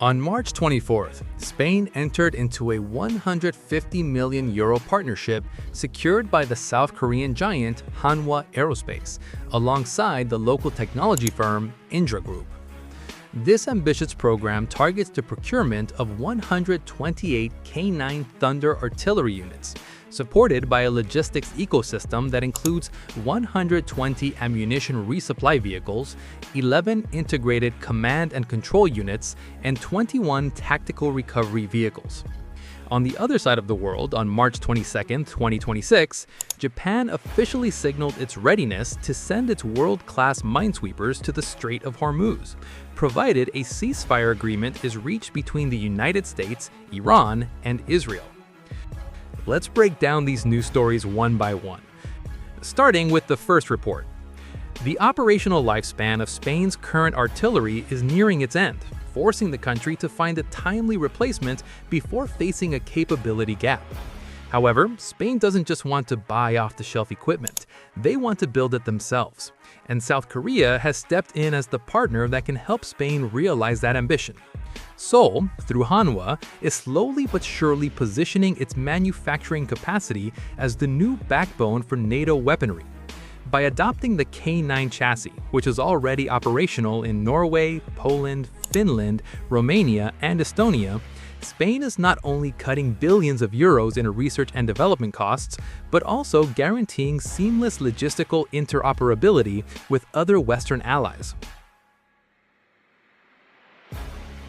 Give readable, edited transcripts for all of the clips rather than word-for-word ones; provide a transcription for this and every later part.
On March 24th, Spain entered into a €150 million partnership secured by the South Korean giant Hanwha Aerospace, alongside the local technology firm Indra Group. This ambitious program targets the procurement of 128 K9 Thunder artillery units, supported by a logistics ecosystem that includes 120 ammunition resupply vehicles, 11 integrated command and control units, and 21 tactical recovery vehicles. On the other side of the world, on March 22, 2026, Japan officially signaled its readiness to send its world-class minesweepers to the Strait of Hormuz, provided a ceasefire agreement is reached between the United States, Iran, and Israel. Let's break down these news stories one by one. Starting with the first report. The operational lifespan of Spain's current artillery is nearing its end, forcing the country to find a timely replacement before facing a capability gap. However, Spain doesn't just want to buy off-the-shelf equipment, they want to build it themselves. And South Korea has stepped in as the partner that can help Spain realize that ambition. Seoul, through Hanwha, is slowly but surely positioning its manufacturing capacity as the new backbone for NATO weaponry. By adopting the K9 chassis, which is already operational in Norway, Poland, Finland, Romania, and Estonia, Spain is not only cutting billions of euros in research and development costs, but also guaranteeing seamless logistical interoperability with other Western allies.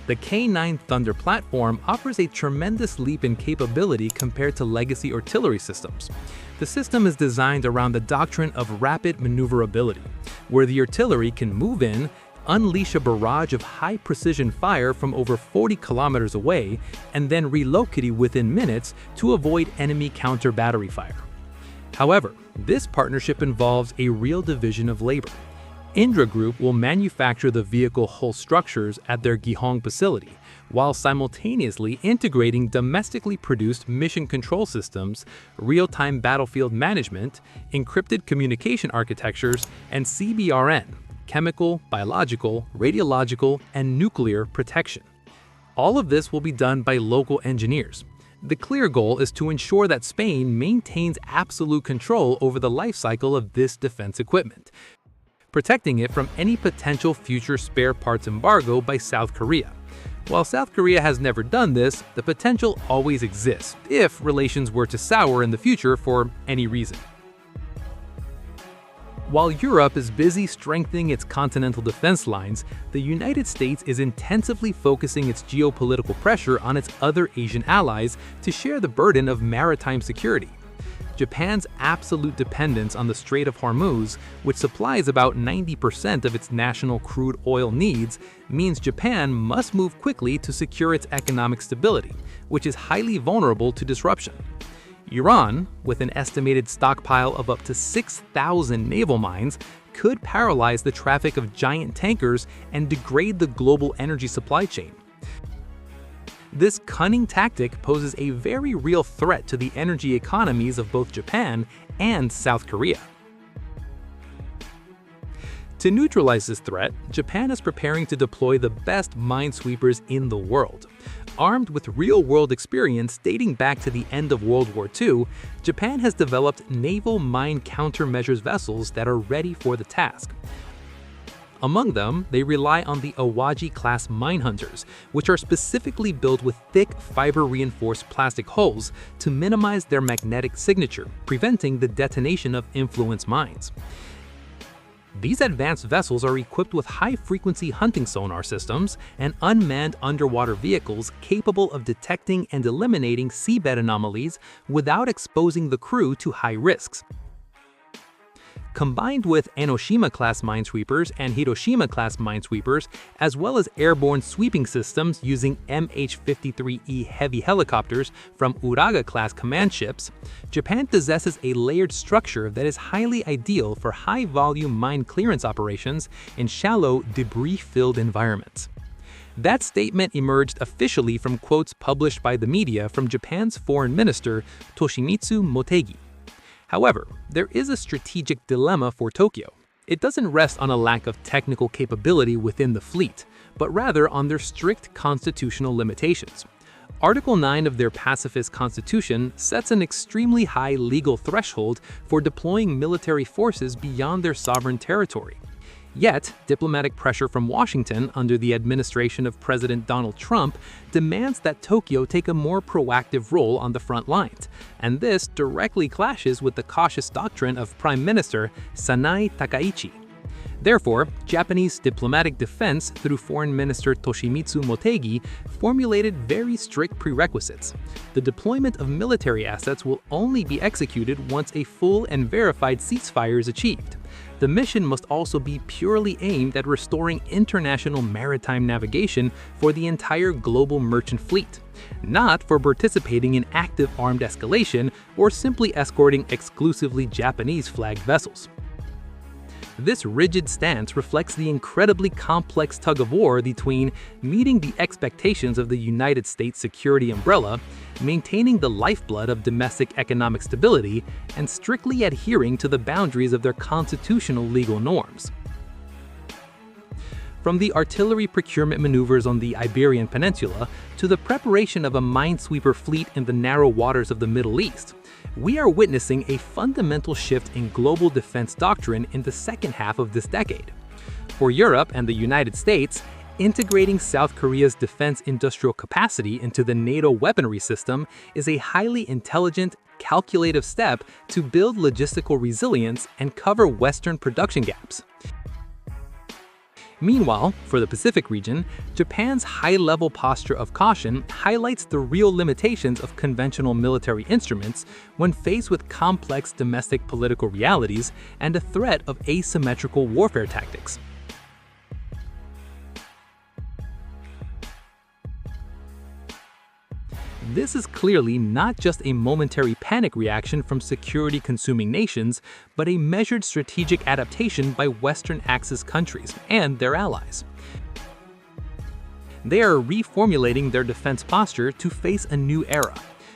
The K9 Thunder platform offers a tremendous leap in capability compared to legacy artillery systems. The system is designed around the doctrine of rapid maneuverability, where the artillery can move in, unleash a barrage of high-precision fire from over 40 kilometers away, and then relocate it within minutes to avoid enemy counter-battery fire. However, this partnership involves a real division of labor. Indra Group will manufacture the vehicle hull structures at their Gihon facility, while simultaneously integrating domestically produced mission control systems, real-time battlefield management, encrypted communication architectures, and CBRN, chemical, biological, radiological, and nuclear protection. All of this will be done by local engineers. The clear goal is to ensure that Spain maintains absolute control over the life cycle of this defense equipment, protecting it from any potential future spare parts embargo by South Korea. While South Korea has never done this, the potential always exists if relations were to sour in the future for any reason. While Europe is busy strengthening its continental defense lines, the United States is intensively focusing its geopolitical pressure on its other Asian allies to share the burden of maritime security. Japan's absolute dependence on the Strait of Hormuz, which supplies about 90% of its national crude oil needs, means Japan must move quickly to secure its economic stability, which is highly vulnerable to disruption. Iran, with an estimated stockpile of up to 6,000 naval mines, could paralyze the traffic of giant tankers and degrade the global energy supply chain. This cunning tactic poses a very real threat to the energy economies of both Japan and South Korea. To neutralize this threat, Japan is preparing to deploy the best minesweepers in the world. Armed with real-world experience dating back to the end of World War II, Japan has developed naval mine countermeasures vessels that are ready for the task. Among them, they rely on the Awaji-class mine hunters, which are specifically built with thick, fiber-reinforced plastic hulls to minimize their magnetic signature, preventing the detonation of influence mines. These advanced vessels are equipped with high-frequency hunting sonar systems and unmanned underwater vehicles capable of detecting and eliminating seabed anomalies without exposing the crew to high risks. Combined with Enoshima-class minesweepers and Hiroshima-class minesweepers, as well as airborne sweeping systems using MH-53E heavy helicopters from Uraga-class command ships, Japan possesses a layered structure that is highly ideal for high-volume mine clearance operations in shallow, debris-filled environments. That statement emerged officially from quotes published by the media from Japan's foreign minister, Toshimitsu Motegi. However, there is a strategic dilemma for Tokyo. It doesn't rest on a lack of technical capability within the fleet, but rather on their strict constitutional limitations. Article 9 of their pacifist constitution sets an extremely high legal threshold for deploying military forces beyond their sovereign territory. Yet, diplomatic pressure from Washington under the administration of President Donald Trump demands that Tokyo take a more proactive role on the front lines, and this directly clashes with the cautious doctrine of Prime Minister Sanai Takaichi. Therefore, Japanese diplomatic defense through Foreign Minister Toshimitsu Motegi formulated very strict prerequisites. The deployment of military assets will only be executed once a full and verified ceasefire is achieved. The mission must also be purely aimed at restoring international maritime navigation for the entire global merchant fleet, not for participating in active armed escalation or simply escorting exclusively Japanese-flagged vessels. This rigid stance reflects the incredibly complex tug-of-war between meeting the expectations of the United States security umbrella, maintaining the lifeblood of domestic economic stability, and strictly adhering to the boundaries of their constitutional legal norms. From the artillery procurement maneuvers on the Iberian Peninsula to the preparation of a minesweeper fleet in the narrow waters of the Middle East, we are witnessing a fundamental shift in global defense doctrine in the second half of this decade. For Europe and the United States, integrating South Korea's defense industrial capacity into the NATO weaponry system is a highly intelligent, calculative step to build logistical resilience and cover Western production gaps. Meanwhile, for the Pacific region, Japan's high-level posture of caution highlights the real limitations of conventional military instruments when faced with complex domestic political realities and a threat of asymmetrical warfare tactics. This is clearly not just a momentary panic reaction from security-consuming nations, but a measured strategic adaptation by Western Axis countries and their allies. They are reformulating their defense posture to face a new era,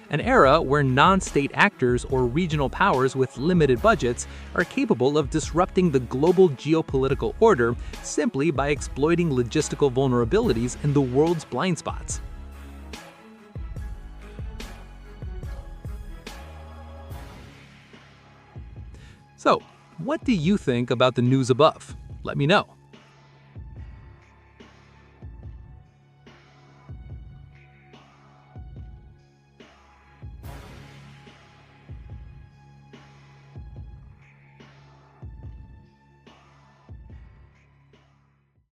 an era where non-state actors or regional powers with limited budgets are capable of disrupting the global geopolitical order simply by exploiting logistical vulnerabilities in the world's blind spots. So, what do you think about the news above? Let me know.